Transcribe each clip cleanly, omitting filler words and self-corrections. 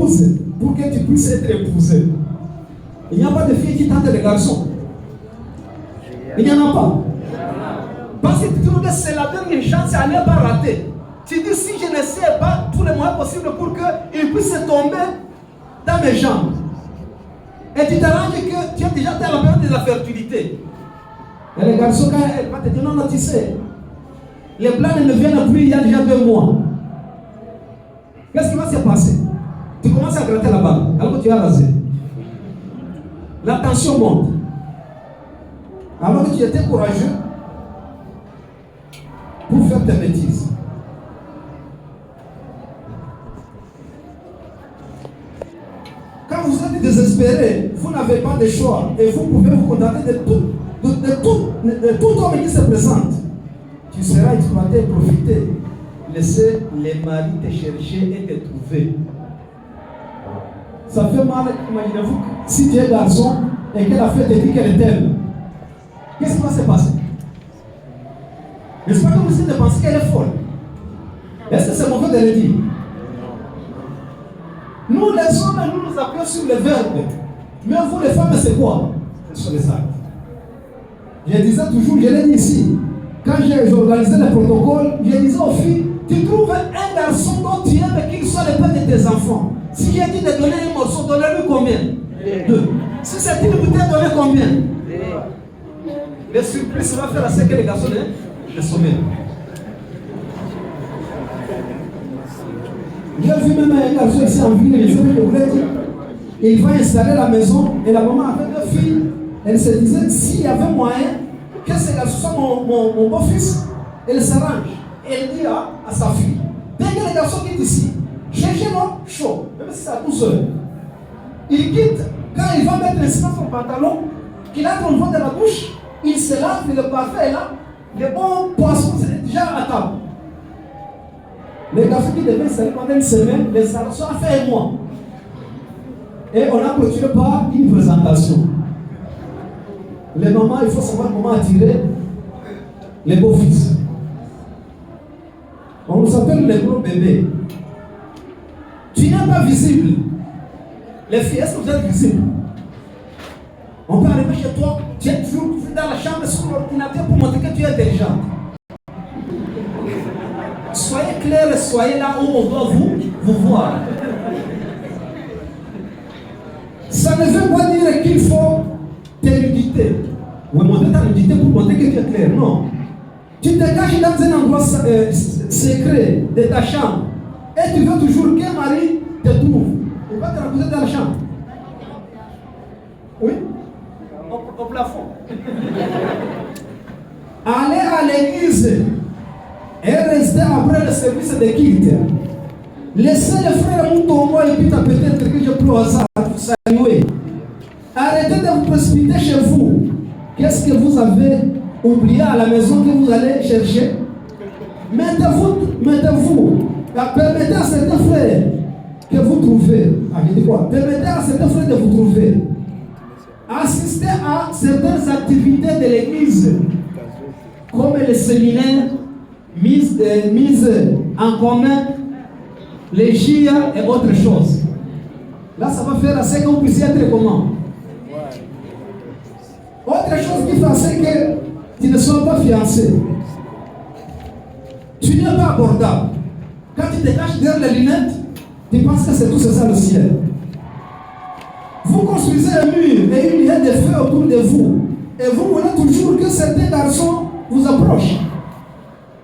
t'épouse pour que tu puisses être épousé. Il n'y a pas de filles qui tentent les garçons. Il n'y en a pas. Parce que tu trouves que c'est la dernière chance à ne pas rater. Tu dis si je ne sais pas tous les moyens possibles pour qu'il puisse tomber dans mes jambes. Et tu t'arranges que tu es déjà dans la période de la fertilité. Et les garçons, quand elle va te dire non, non, tu sais, les plans ne viennent plus il y a déjà 2 mois. Qu'est-ce qui va se passer? Tu commences à gratter la balle, alors que tu as rasé. La tension monte. Alors que tu étais courageux pour faire tes bêtises. Quand vous êtes désespéré, vous n'avez pas de choix et vous pouvez vous contenter de tout homme qui se présente. Tu seras exploité et profité. Laissez les maris te chercher et te trouver. Ça fait mal, imaginez-vous, si tu es garçon et que la fête te dit qu'elle t'aime. Qu'est-ce qui va se passer? N'est-ce pas que vous essayez de penser qu'elle est folle? Est-ce que c'est mauvais de le dire? Nous les hommes, nous nous appuyons sur les verbes. Mais vous les femmes, c'est quoi? Ce sont les actes. Je disais toujours, je l'ai dit ici, quand j'ai organisé le protocole, je disais aux filles, tu trouves un garçon dont tu aimes qu'il soit le père de tes enfants. Si j'ai dit de donner un morceau, donnez-lui combien? 2. Si c'est une bouteille, donnez combien? Le surprise va faire à ce que les garçons le sommet. J'ai vu même un garçon ici en ville, je voulais dire, il va installer la maison et la maman avait 2 filles. Elle se disait, s'il y avait moyen que ce garçon soit mon beau-fils, elle s'arrange. Elle dit à sa fille, dès que le garçon quitte ici, cherchez-le chaud, même si c'est à tout seul. Il quitte, quand il va mettre ainsi dans son pantalon, qu'il entre au niveau de la douche, il se lave, le parfait est là, le bon poisson c'est déjà à table. Les garçons qui devaient installer pendant une semaine, les installations ont fait 1 mois. Et on a clôturé par une présentation. Les mamans, il faut savoir comment attirer les beaux-fils. On nous appelle les gros bébés. Tu n'es pas visible. Les filles, est-ce que vous êtes visibles? On peut arriver chez toi, tu es toujours dans la chambre sur l'ordinateur pour montrer que tu es intelligent. Soyez clair et soyez là où on doit vous voir. Ça ne veut pas dire qu'il faut t'éluder. Ou montrer ta nudité pour montrer que tu es clair. Non. Tu te caches dans un endroit secret de ta chambre. Et tu veux toujours qu'un mari te trouve. Il va te raconter dans la chambre. Oui? Au plafond. Aller à l'église et rester après le service de culte. Laissez les frères monter au moins et puis peut-être que je peux au hasard vous saluer. Arrêtez de vous précipiter chez vous. Qu'est-ce que vous avez oublié à la maison que vous allez chercher? Mettez-vous. Permettez à certains frères que vous trouvez. Je dis quoi? Permettez à certains frères de vous trouver. Assistez à certaines activités de l'église, comme les séminaires, mise en commun, les GIA et autres choses. Là, ça va faire à ce que vous puissiez être comment? Autre chose qui fait c'est que tu ne sois pas fiancé. Tu n'es pas abordable. Quand tu te caches derrière les lunettes, tu penses que c'est tout ça le ciel. Vous construisez un mur et une ligne de feu autour de vous. Et vous voulez toujours que certains garçons vous approchent.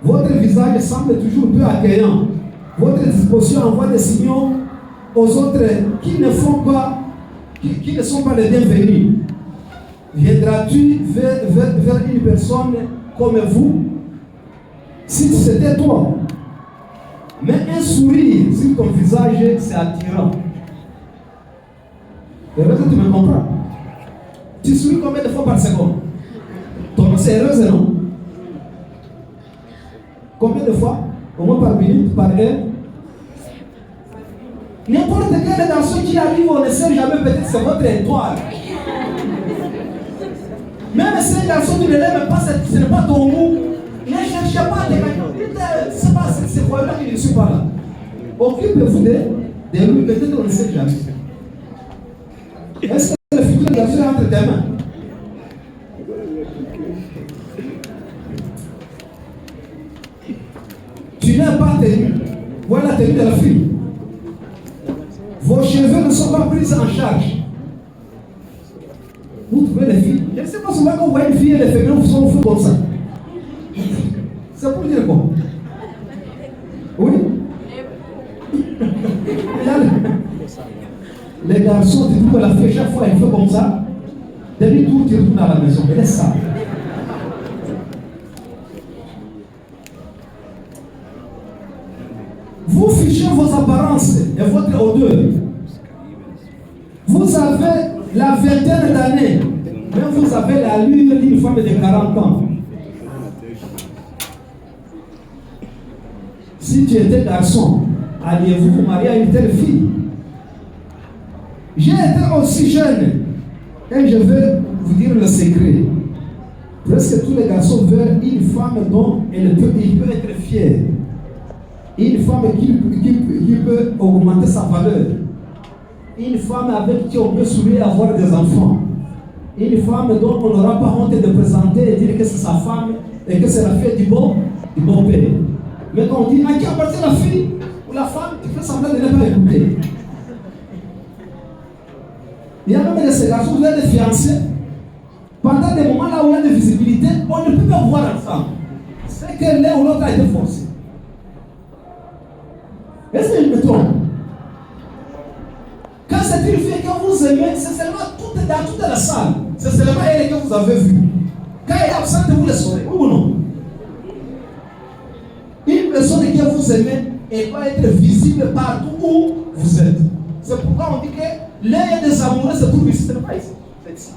Votre visage semble toujours peu accueillant. Votre disposition envoie des signaux aux autres qui ne sont pas les bienvenus. Viendras-tu vers une personne comme vous si c'était toi? Mais un sourire sur ton visage, c'est attirant. Et là, tu me comprends? Tu souris combien de fois par seconde? Ton nom c'est heureuse, non? Combien de fois? Au moins par minute, par heure? N'importe quel garçon qui arrive, on ne sait jamais, peut-être c'est votre étoile. Même si un garçon ne l'aime pas, ce n'est pas ton goût. Ne cherchez pas des gars. C'est pas ces voyous-là qui ne sont pas là. Occupez-vous De lui, peut-être on ne sait jamais. Est-ce que le futur garçon est entre tes mains? Tu n'as pas tenu. Voilà la tenue de la fille. Vos cheveux ne sont pas pris en charge. Vous trouvez les filles. Je ne sais pas souvent quand vous voyez une fille et les féminins vous sont comme ça. C'est pour dire quoi? Oui? Les garçons, tu trouves la fille, chaque fois elle fait comme ça. Depuis tout, tu retournes à la maison. Elle est sale. Vous fichez vos apparences et votre odeur. Vous avez la vingtaine d'années, mais vous avez l'allure d'une femme de 40 ans. Si tu étais garçon, alliez-vous vous marier à une telle fille? J'ai été aussi jeune et je vais vous dire le secret. Presque tous les garçons veulent une femme dont il peut être fier. Une femme qui peut augmenter sa valeur. Une femme avec qui on peut sourire et avoir des enfants. Une femme dont on n'aura pas honte de présenter et dire que c'est sa femme et que c'est la fille du bon père. Mais quand on dit à qui appartient la fille ou la femme, tu fais semblant de ne pas écouter. Il y a même des garçons, vous êtes des fiancés. Pendant des moments là où il y a de visibilité, on ne peut pas voir ensemble. C'est que l'un ou l'autre a été forcé. Est-ce que je me trompe? Quand c'est une fille que vous aimez, c'est seulement dans toute la salle. C'est seulement elle que vous avez vue. Quand elle est absente, vous le saurez. Oui ou non? Une personne que vous aimez, elle doit être visible partout où vous êtes. C'est pourquoi on dit que l'œil des amoureux se trouve ici. Ce n'est pas ici. C'est ici.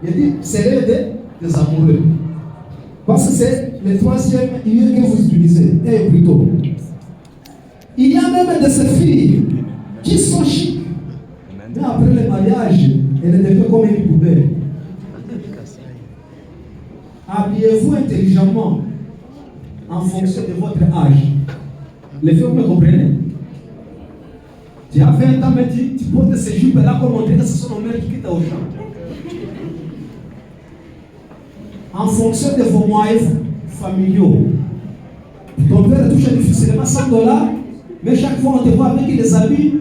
Il dit c'est l'œil des amoureux. Parce que c'est le troisième lieu que vous utilisez. Et plutôt. Il y a même de ces filles qui sont chics. Mais après le mariage, elles deviennent comme une poubelle. Habillez-vous intelligemment en fonction de votre âge. Les filles, vous me comprenez? Tu as 20 ans, mais tu portes ces jupes-là comme on dit que ce sont nos mères qui quittent au champ. En fonction de vos moyens familiaux. Ton père touche difficilement $100, mais chaque fois on te voit avec des habits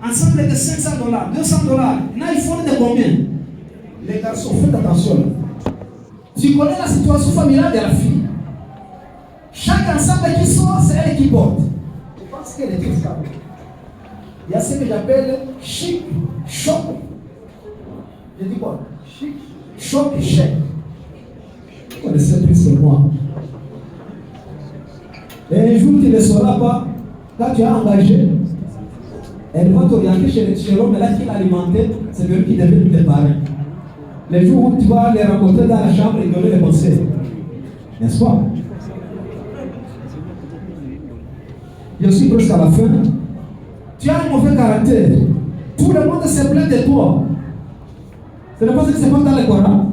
ensemble de $500, $200. Là, il faut de combien? Les garçons, faites attention. Tu connais la situation familiale de la fille. Chaque ensemble qui sort, c'est elle qui porte. Je pense qu'elle est très stable. Il y a ce que j'appelle chic, choc. Je dis quoi? Chic, choc et chèque. Vous connaissez plus que moi. Et un jour, tu ne sauras pas, quand tu as engagé, elle va t'orienter chez l'homme là qui l'a alimenté, c'est lui qui devait te parler. Les jours où tu vas les rencontrer dans la chambre et donner les conseils. N'est-ce pas? Je suis presque à la fin. Tu as un mauvais caractère. Tout le monde se plaint de toi. Ce n'est pas ce qui se passe dans le Coran.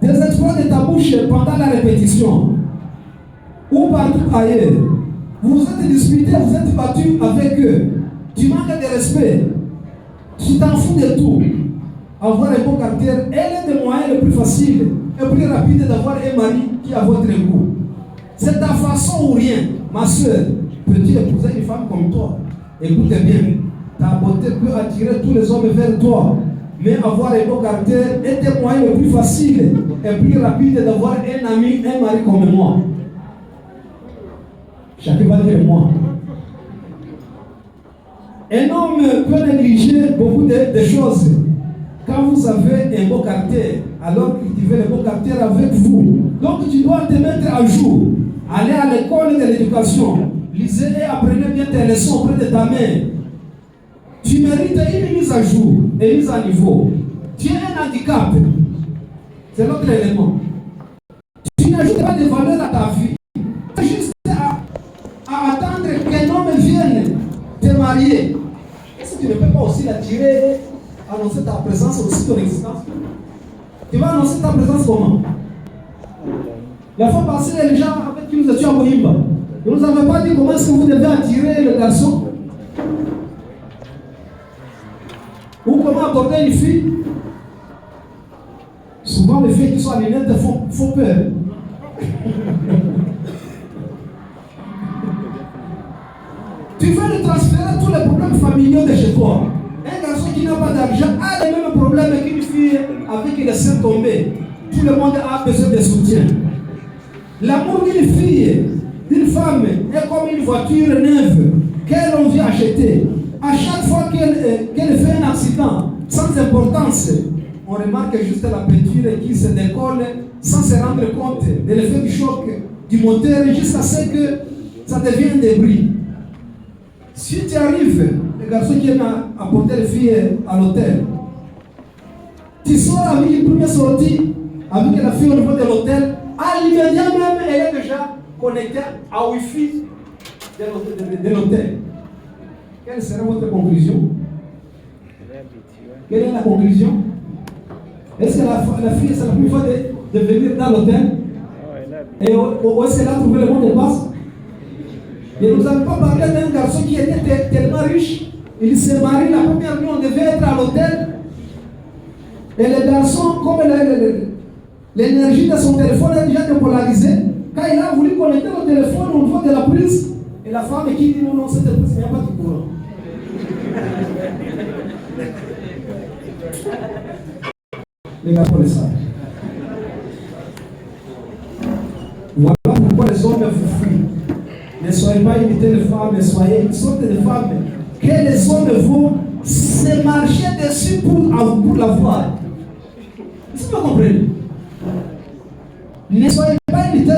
Des exploits de ta bouche pendant la répétition. Ou partout ailleurs. Vous vous êtes disputés, vous êtes battus avec eux. Tu manques de respect. Tu t'en fous de tout. Avoir un bon caractère, elle est le moyen le plus facile et plus rapide d'avoir un mari qui a votre goût. C'est ta façon ou rien. Ma soeur, peux-tu épouser une femme comme toi? Écoutez bien, ta beauté peut attirer tous les hommes vers toi. Mais avoir un bon caractère est le moyen le plus facile et plus rapide d'avoir un ami, un mari comme moi. Chacun va dire moi. Un homme peut négliger beaucoup de choses. Quand vous avez un bon caractère, alors cultivez le bon caractère avec vous. Donc tu dois te mettre à jour. Allez à l'école de l'éducation. Lisez et apprenez bien tes leçons auprès de ta mère. Tu mérites une mise à jour et mise à niveau. Tu as un handicap. C'est l'autre élément. Tu n'ajoutes pas de valeur à ta vie. Tu as juste à attendre qu'un homme vienne te marier. Est-ce que tu ne peux pas aussi l'attirer, annoncer ta présence, aussi ton existence? Tu vas annoncer ta présence comment? La fois passée, les gens avec qui nous étions à Moïmba, Vous ne avez pas dit comment est-ce que vous devez attirer le garçon ou comment aborder une fille. Souvent, les filles qui sont à lunettes font peur. Tu veux le transférer tous les problèmes familiaux de chez toi. Un garçon qui n'a pas d'argent a les mêmes problèmes qu'une fille avec les seins tombés. Tout le monde a besoin de soutien. L'amour d'une fille, d'une femme, est comme une voiture neuve qu'elle vient acheter. À chaque fois qu'elle fait un accident, sans importance, on remarque juste la peinture qui se décolle sans se rendre compte de l'effet du choc du moteur jusqu'à ce que ça devienne des débris. Si tu arrives, le garçon qui vient apporter les filles à l'hôtel, tu sors avec une première sortie, avec la fille au niveau de l'hôtel, à l'immédiat même, elle est déjà connectée à Wi-Fi de l'hôtel. Quelle sera votre conclusion? Quelle est la conclusion? Est-ce que la fille, c'est la première fois de venir dans l'hôtel? Et où est-ce qu'elle a trouvé le mot de passe? Et nous n'avons pas parlé d'un garçon qui était tellement riche. Il s'est marié la première nuit, on devait être à l'hôtel. Et le garçon, comme l'énergie de son téléphone est déjà dépolarisée, quand il a voulu connecter le téléphone au niveau de la prise, et la femme qui dit non, cette prise, il n'y a pas de courant. Les gars, pour le savent. Voilà pourquoi les hommes vous fuient. Ne soyez pas imités de femmes, mais soyez une sorte de femmes que les hommes vont se marcher dessus pour la voir. Est-ce que vous comprenez? Ne soyez pas imités